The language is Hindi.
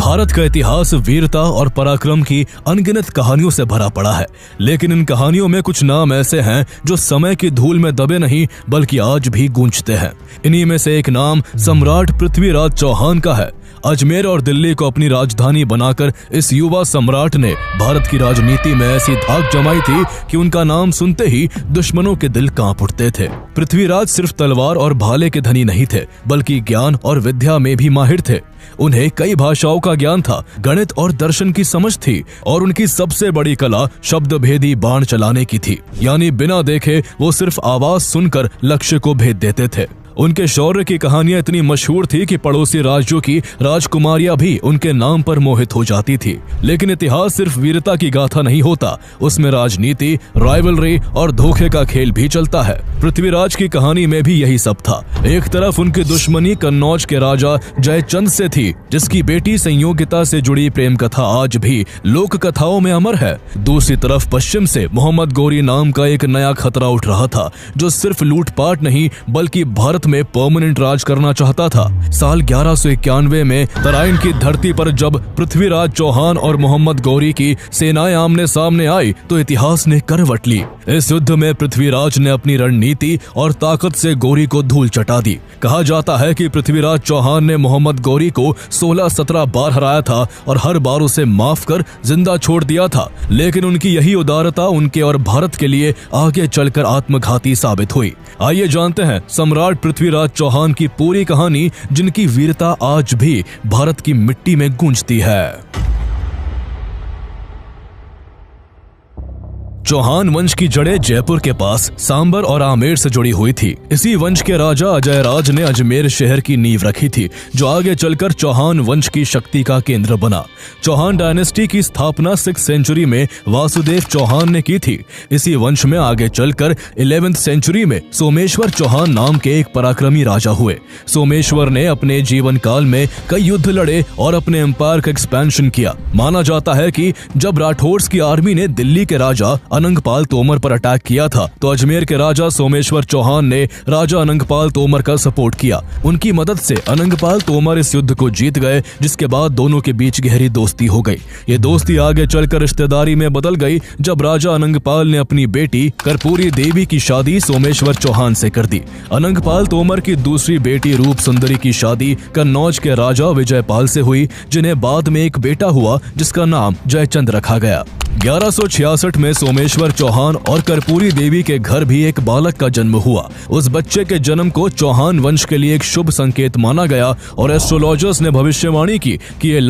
भारत का इतिहास वीरता और पराक्रम की अनगिनत कहानियों से भरा पड़ा है, लेकिन इन कहानियों में कुछ नाम ऐसे हैं जो समय की धूल में दबे नहीं बल्कि आज भी गूंजते हैं। इन्हीं में से एक नाम सम्राट पृथ्वीराज चौहान का है। अजमेर और दिल्ली को अपनी राजधानी बनाकर इस युवा सम्राट ने भारत की राजनीति में ऐसी धाक जमाई थी कि उनका नाम सुनते ही दुश्मनों के दिल कांप उठते थे। पृथ्वीराज सिर्फ तलवार और भाले के धनी नहीं थे, बल्कि ज्ञान और विद्या में भी माहिर थे। उन्हें कई भाषाओं का ज्ञान था, गणित और दर्शन की समझ थी और उनकी सबसे बड़ी कला शब्द भेदी बाण चलाने की थी। यानी बिना देखे वो सिर्फ आवाज सुनकर लक्ष्य को भेद देते थे। उनके शौर्य की कहानियां इतनी मशहूर थी कि पड़ोसी राज्यों की राजकुमारियां भी उनके नाम पर मोहित हो जाती थी। लेकिन इतिहास सिर्फ वीरता की गाथा नहीं होता, उसमें राजनीति, राइवलरी और धोखे का खेल भी चलता है। पृथ्वीराज की कहानी में भी यही सब था। एक तरफ उनकी दुश्मनी कन्नौज के राजा जयचंद से थी, जिसकी बेटी संयोगिता से जुड़ी प्रेम कथा आज भी लोक कथाओं में अमर है। दूसरी तरफ पश्चिम से मोहम्मद गौरी नाम का एक नया खतरा उठ रहा था, जो सिर्फ लूटपाट नहीं बल्कि भारत में परमानेंट राज करना चाहता था। साल 1191 में तराइन की धरती पर जब पृथ्वीराज चौहान और मोहम्मद गौरी की सेनाएं आमने सामने आई तो इतिहास ने करवट ली। इस युद्ध में पृथ्वीराज ने अपनी रणनीति और ताकत से गौरी को धूल चटा दी। कहा जाता है कि पृथ्वीराज चौहान ने मोहम्मद गौरी को 16-17 बार हराया था और हर बार उसे माफ कर जिंदा छोड़ दिया था। लेकिन उनकी यही उदारता उनके और भारत के लिए आगे चलकर आत्मघाती साबित हुई। आइए जानते हैं सम्राट पृथ्वीराज चौहान की पूरी कहानी, जिनकी वीरता आज भी भारत की मिट्टी में गूंजती है। चौहान वंश की जड़ें जयपुर के पास सांबर और आमेर से जुड़ी हुई थी। इसी वंश के राजा अजयराज ने अजमेर शहर की नींव रखी थी, जो आगे चलकर चौहान वंश की शक्ति का केंद्र बना। चौहान डायनेस्टी की स्थापना 6th सेंचुरी में वासुदेव चौहान ने की थी। इसी वंश में आगे चलकर 11th सेंचुरी में सोमेश्वर चौहान नाम के एक पराक्रमी राजा हुए। सोमेश्वर ने अपने जीवन काल में कई युद्ध लड़े और अपने एम्पायर का एक्सपेंशन किया। माना जाता है कि जब राठौर्स की आर्मी ने दिल्ली के राजा अनंगपाल तोमर पर अटैक किया था, तो अजमेर के राजा सोमेश्वर चौहान ने राजा अनंगपाल तोमर का सपोर्ट किया। उनकी मदद से अनंगपाल तोमर इस युद्ध को जीत गए, जिसके बाद दोनों के बीच गहरी दोस्ती हो गई। ये दोस्ती आगे चलकर रिश्तेदारी में बदल गई, जब राजा अनंगपाल ने अपनी बेटी कर्पूरी देवी की शादी सोमेश्वर चौहान से कर दी। अनंगपाल तोमर की दूसरी बेटी रूप सुंदरी की शादी कन्नौज के राजा विजयपाल से हुई, जिन्हें बाद में एक बेटा हुआ जिसका नाम जयचंद रखा गया। 1166 में सोमेश्वर चौहान और कर्पूरी देवी के घर भी एक बालक का जन्म हुआ। उस बच्चे के जन्म को चौहान वंश के लिए एक शुभ संकेत माना गया और एस्ट्रोलॉजर्स ने भविष्यवाणी की कि ये